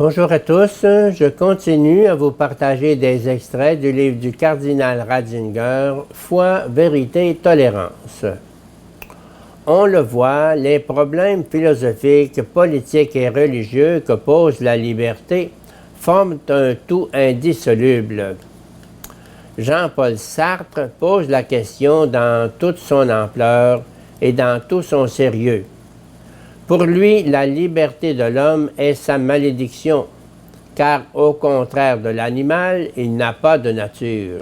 Bonjour à tous, je continue à vous partager des extraits du livre du cardinal Ratzinger, Foi, vérité, tolérance. On le voit, les problèmes philosophiques, politiques et religieux que pose la liberté forment un tout indissoluble. Jean-Paul Sartre pose la question dans toute son ampleur et dans tout son sérieux. Pour lui, la liberté de l'homme est sa malédiction, car au contraire de l'animal, il n'a pas de nature.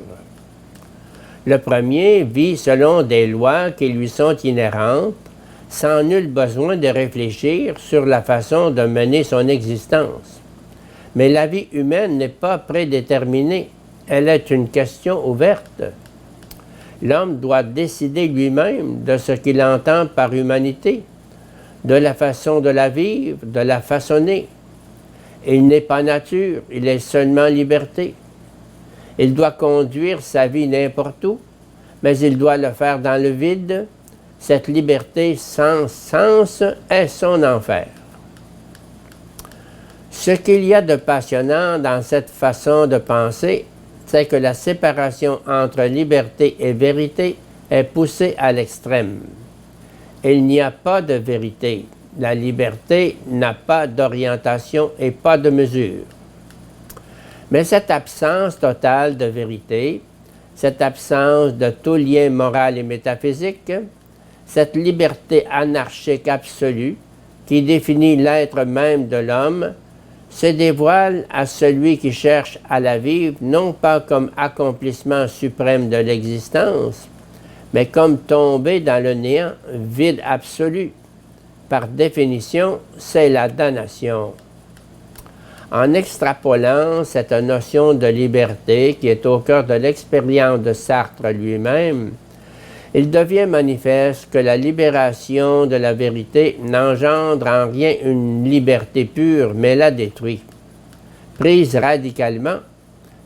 Le premier vit selon des lois qui lui sont inhérentes, sans nul besoin de réfléchir sur la façon de mener son existence. Mais la vie humaine n'est pas prédéterminée, elle est une question ouverte. L'homme doit décider lui-même de ce qu'il entend par humanité, de la façon de la vivre, de la façonner. Il n'est pas nature, il est seulement liberté. Il doit conduire sa vie n'importe où, mais il doit le faire dans le vide. Cette liberté sans sens est son enfer. Ce qu'il y a de passionnant dans cette façon de penser, c'est que la séparation entre liberté et vérité est poussée à l'extrême. Il n'y a pas de vérité. La liberté n'a pas d'orientation et pas de mesure. Mais cette absence totale de vérité, cette absence de tout lien moral et métaphysique, cette liberté anarchique absolue qui définit l'être même de l'homme, se dévoile à celui qui cherche à la vivre non pas comme accomplissement suprême de l'existence, mais comme tomber dans le néant, vide absolu. Par définition, c'est la damnation. En extrapolant cette notion de liberté qui est au cœur de l'expérience de Sartre lui-même, il devient manifeste que la libération de la vérité n'engendre en rien une liberté pure, mais la détruit. Prise radicalement,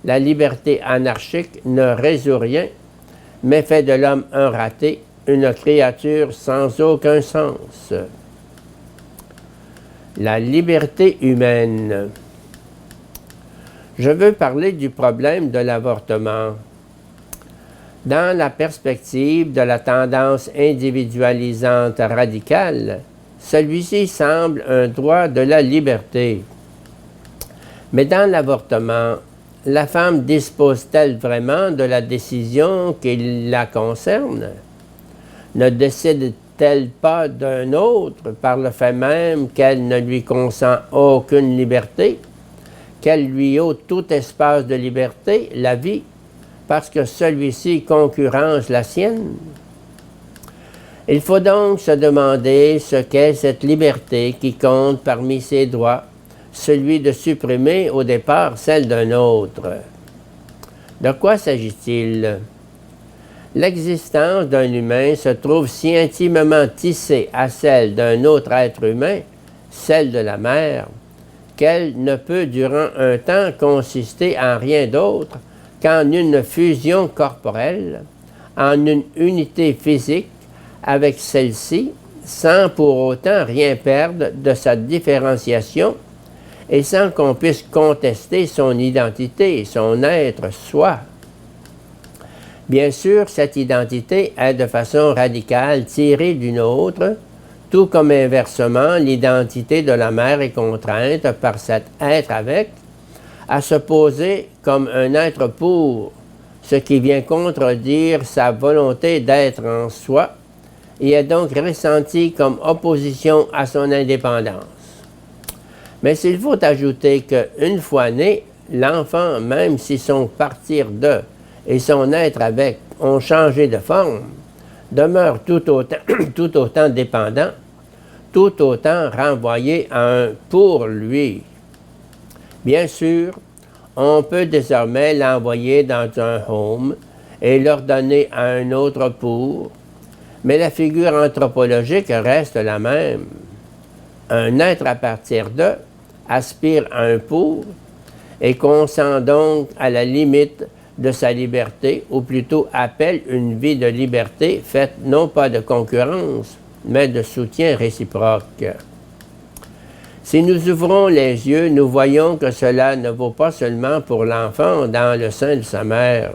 la liberté anarchique ne résout rien, mais fait de l'homme un raté, une créature sans aucun sens. La liberté humaine. Je veux parler du problème de l'avortement. Dans la perspective de la tendance individualisante radicale, celui-ci semble un droit de la liberté. Mais dans l'avortement, la femme dispose-t-elle vraiment de la décision qui la concerne? Ne décide-t-elle pas d'un autre par le fait même qu'elle ne lui consent aucune liberté, qu'elle lui ôte tout espace de liberté, la vie, parce que celui-ci concurrence la sienne? Il faut donc se demander ce qu'est cette liberté qui compte parmi ses droits, celui de supprimer au départ celle d'un autre. De quoi s'agit-il? L'existence d'un humain se trouve si intimement tissée à celle d'un autre être humain, celle de la mère, qu'elle ne peut durant un temps consister en rien d'autre qu'en une fusion corporelle, en une unité physique avec celle-ci, sans pour autant rien perdre de sa différenciation et sans qu'on puisse contester son identité, son être soi. Bien sûr, cette identité est de façon radicale tirée d'une autre, tout comme inversement, l'identité de la mère est contrainte par cet être avec à se poser comme un être pour, ce qui vient contredire sa volonté d'être en soi et est donc ressenti comme opposition à son indépendance. Mais s'il faut ajouter qu'une fois né, l'enfant, même si son partir de et son être avec ont changé de forme, demeure tout autant dépendant, tout autant renvoyé à un pour lui. Bien sûr, on peut désormais l'envoyer dans un home et l'ordonner à un autre pour, mais la figure anthropologique reste la même. Un être à partir de aspire à un pour et consent donc à la limite de sa liberté, ou plutôt appelle une vie de liberté faite non pas de concurrence, mais de soutien réciproque. Si nous ouvrons les yeux, nous voyons que cela ne vaut pas seulement pour l'enfant dans le sein de sa mère.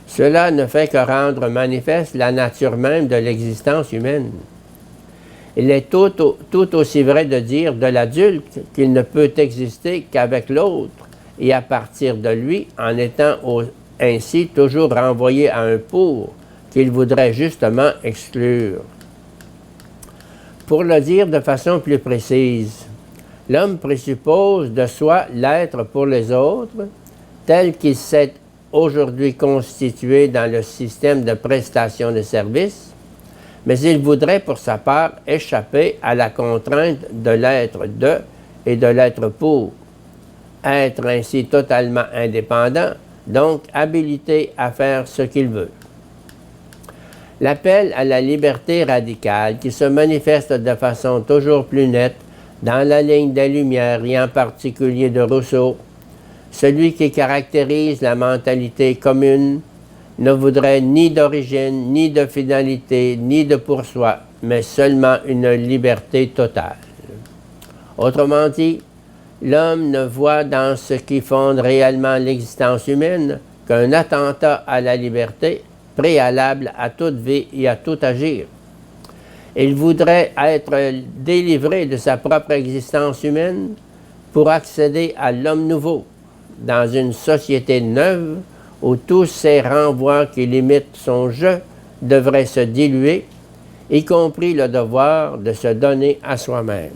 Cela ne fait que rendre manifeste la nature même de l'existence humaine. Il est tout aussi vrai de dire de l'adulte qu'il ne peut exister qu'avec l'autre et à partir de lui, en étant ainsi toujours renvoyé à un pour qu'il voudrait justement exclure. Pour le dire de façon plus précise, l'homme présuppose de soi l'être pour les autres, tel qu'il s'est aujourd'hui constitué dans le système de prestation de services, mais il voudrait pour sa part échapper à la contrainte de l'être de et de l'être pour, être ainsi totalement indépendant, donc habilité à faire ce qu'il veut. L'appel à la liberté radicale qui se manifeste de façon toujours plus nette dans la ligne des Lumières et en particulier de Rousseau, celui qui caractérise la mentalité commune, ne voudrait ni d'origine, ni de finalité, ni de pour soi, mais seulement une liberté totale. Autrement dit, l'homme ne voit dans ce qui fonde réellement l'existence humaine qu'un attentat à la liberté préalable à toute vie et à tout agir. Il voudrait être délivré de sa propre existence humaine pour accéder à l'homme nouveau, dans une société neuve où tous ces renvois qui limitent son je devraient se diluer, y compris le devoir de se donner à soi-même.